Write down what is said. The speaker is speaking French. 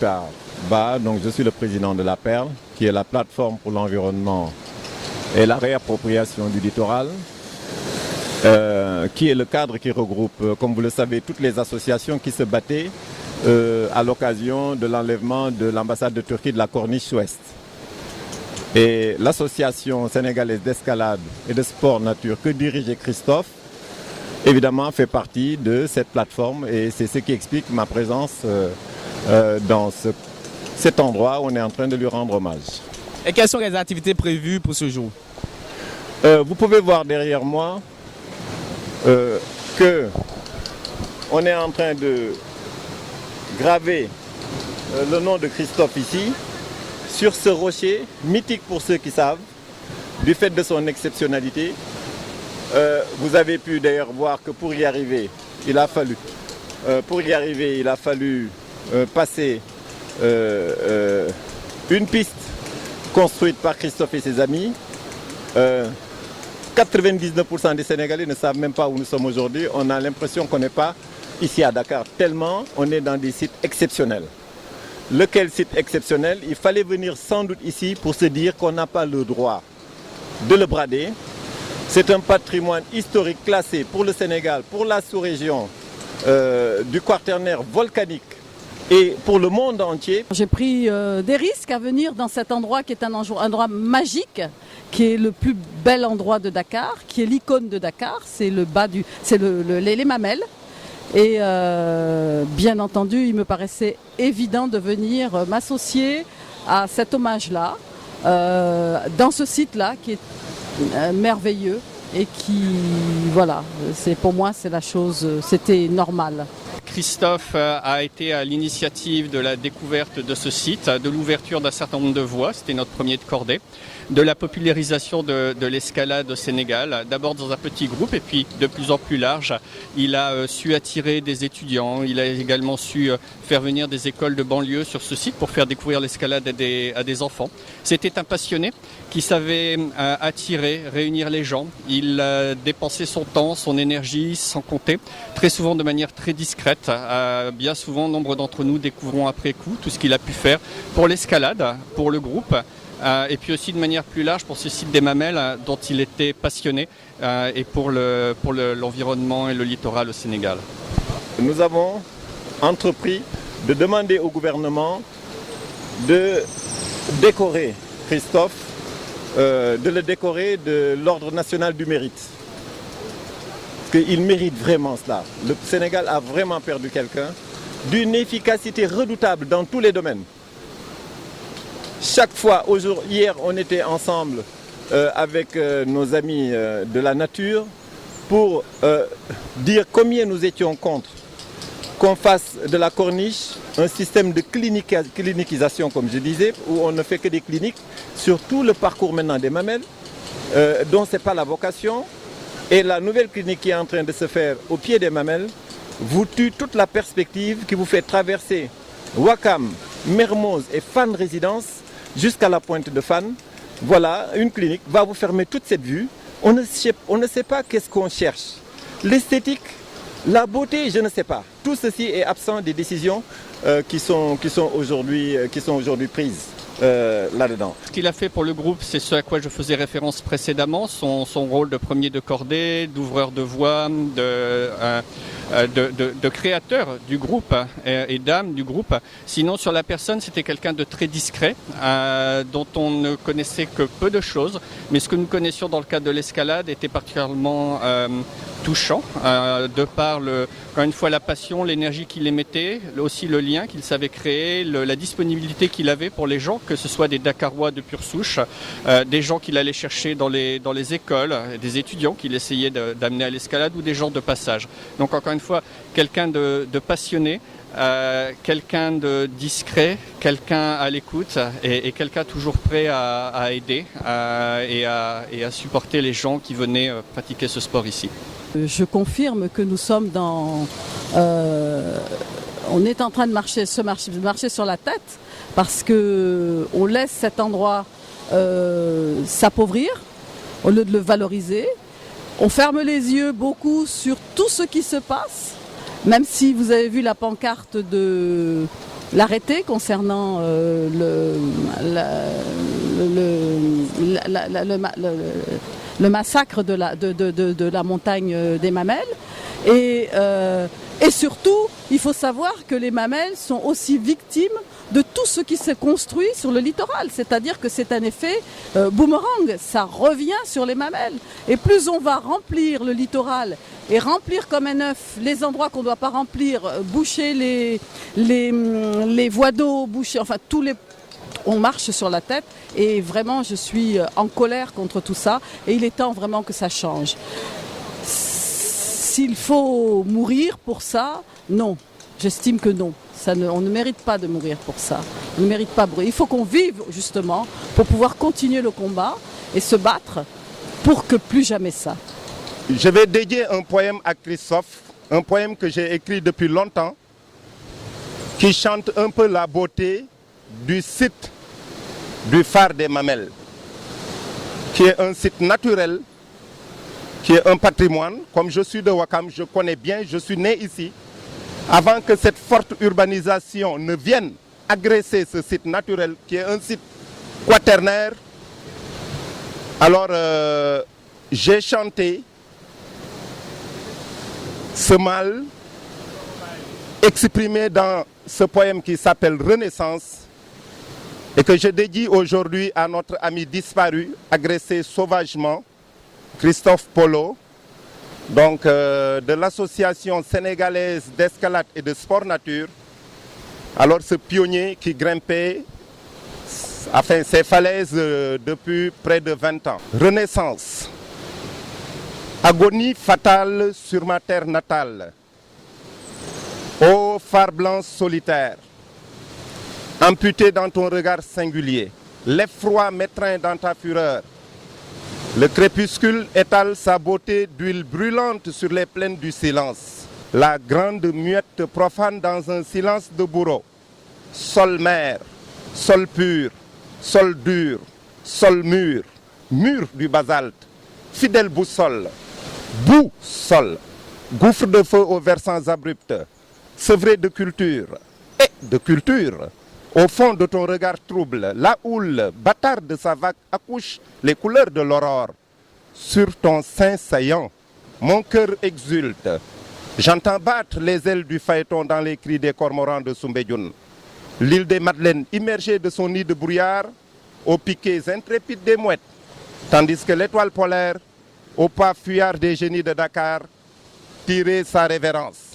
Mokhtar Ba, donc je suis le président de la Perle, qui est la plateforme pour l'environnement et la réappropriation du littoral, qui est le cadre qui regroupe, comme vous le savez, toutes les associations qui se battaient à l'occasion de l'enlèvement de l'ambassade de Turquie de la Corniche Ouest. Et l'association sénégalaise d'escalade et de sport nature que dirigeait Christophe, évidemment, fait partie de cette plateforme et c'est ce qui explique ma présence dans cet endroit où on est en train de lui rendre hommage. Et quelles sont les activités prévues pour ce jour? Vous pouvez voir derrière moi que on est en train de graver le nom de Christophe ici, sur ce rocher, mythique pour ceux qui savent, du fait de son exceptionnalité. Vous avez pu d'ailleurs voir que pour y arriver, il a fallu passer une piste construite par Christophe et ses amis. 99% des Sénégalais ne savent même pas où nous sommes aujourd'hui. On a l'impression qu'on n'est pas ici à Dakar, tellement on est dans des sites exceptionnels. Lequel site exceptionnel? Il fallait venir sans doute ici pour se dire qu'on n'a pas le droit de le brader. C'est un patrimoine historique classé pour le Sénégal, pour la sous-région du Quaternaire volcanique et pour le monde entier. J'ai pris des risques à venir dans cet endroit qui est un endroit magique, qui est le plus bel endroit de Dakar, qui est l'icône de Dakar, c'est les Mamelles. Et bien entendu, il me paraissait évident de venir m'associer à cet hommage-là, dans ce site-là qui est merveilleux et qui, voilà, pour moi, c'est la chose, c'était normal. Christophe a été à l'initiative de la découverte de ce site, de l'ouverture d'un certain nombre de voies, c'était notre premier de cordée, de la popularisation de l'escalade au Sénégal, d'abord dans un petit groupe et puis de plus en plus large. Il a su attirer des étudiants, il a également su faire venir des écoles de banlieue sur ce site pour faire découvrir l'escalade à des enfants. C'était un passionné qui savait attirer, réunir les gens. Il dépensait son temps, son énergie sans compter, très souvent de manière très discrète. Bien souvent, nombre d'entre nous découvrons après coup tout ce qu'il a pu faire pour l'escalade, pour le groupe. Et puis aussi de manière plus large pour ce site des Mamelles dont il était passionné et pour l'environnement et le littoral au Sénégal. Nous avons entrepris de demander au gouvernement de décorer Christophe, de le décorer de l'Ordre national du mérite. Parce qu'il mérite vraiment cela. Le Sénégal a vraiment perdu quelqu'un d'une efficacité redoutable dans tous les domaines. Chaque fois, hier on était ensemble avec nos amis de la nature pour dire combien nous étions contre qu'on fasse de la corniche un système de cliniquisation, comme je disais, où on ne fait que des cliniques sur tout le parcours maintenant des Mamelles, dont ce n'est pas la vocation. Et la nouvelle clinique qui est en train de se faire au pied des Mamelles vous tue toute la perspective qui vous fait traverser Ouakam, Mermoz et Fann Résidence jusqu'à la pointe de Fann. Voilà, une clinique va vous fermer toute cette vue. On ne sait pas qu'est-ce qu'on cherche. L'esthétique, la beauté, je ne sais pas. Tout ceci est absent des décisions qui sont aujourd'hui prises là-dedans. Ce qu'il a fait pour le groupe, c'est ce à quoi je faisais référence précédemment, son rôle de premier de cordée, d'ouvreur de voie, de créateur du groupe et d'âme du groupe. Sinon, sur la personne, c'était quelqu'un de très discret, dont on ne connaissait que peu de choses. Mais ce que nous connaissions dans le cadre de l'escalade était particulièrement touchant, de par, encore une fois, la passion, l'énergie qu'il émettait, aussi le lien qu'il savait créer, la disponibilité qu'il avait pour les gens, que ce soit des Dakarois de pure souche, des gens qu'il allait chercher dans les écoles, des étudiants qu'il essayait d'amener à l'escalade ou des gens de passage. Donc encore une fois, quelqu'un de passionné, quelqu'un de discret, quelqu'un à l'écoute et quelqu'un toujours prêt à aider et à supporter les gens qui venaient pratiquer ce sport ici. Je confirme que nous sommes on est en train de marcher sur la tête parce qu'on laisse cet endroit s'appauvrir au lieu de le valoriser. On ferme les yeux beaucoup sur tout ce qui se passe, même si vous avez vu la pancarte de l'arrêté concernant le massacre de la montagne des Mamelles. Et surtout, il faut savoir que les Mamelles sont aussi victimes de tout ce qui se construit sur le littoral. C'est-à-dire que c'est un effet boomerang, ça revient sur les Mamelles. Et plus on va remplir le littoral et remplir comme un œuf les endroits qu'on ne doit pas remplir, boucher les voies d'eau, boucher, enfin tous les... On marche sur la tête et vraiment je suis en colère contre tout ça et il est temps vraiment que ça change. S'il faut mourir pour ça, non. J'estime que non. On ne mérite pas de mourir pour ça. On ne mérite pas de mourir. Il faut qu'on vive justement pour pouvoir continuer le combat et se battre pour que plus jamais ça. Je vais dédier un poème à Christophe, un poème que j'ai écrit depuis longtemps, qui chante un peu la beauté du site du phare des Mamelles, qui est un site naturel, qui est un patrimoine. Comme je suis de Ouakam, je connais bien, je suis né ici. Avant que cette forte urbanisation ne vienne agresser ce site naturel, qui est un site quaternaire, alors j'ai chanté ce mal exprimé dans ce poème qui s'appelle Renaissance et que je dédie aujourd'hui à notre ami disparu, agressé sauvagement, Christophe Polo, donc de l'association sénégalaise d'escalade et de sport nature. Alors ce pionnier qui grimpait ces falaises depuis près de 20 ans. Renaissance. Agonie fatale sur ma terre natale. Ô phare blanc solitaire, amputé dans ton regard singulier, l'effroi m'étreint dans ta fureur. Le crépuscule étale sa beauté d'huile brûlante sur les plaines du silence. La grande muette profane dans un silence de bourreau. Sol mer, sol pur, sol dur, sol mur, mur du basalte, fidèle boussole, bout-sol, gouffre de feu aux versants abrupts, sevré de culture et de culture. Au fond de ton regard trouble, la houle, bâtarde de sa vague, accouche les couleurs de l'aurore. Sur ton sein saillant, mon cœur exulte. J'entends battre les ailes du phaéton dans les cris des cormorans de Soumbédioune. L'île des Madeleines, immergée de son nid de brouillard, aux piquets intrépides des mouettes, tandis que l'étoile polaire, au pas fuyard des génies de Dakar, tirait sa révérence.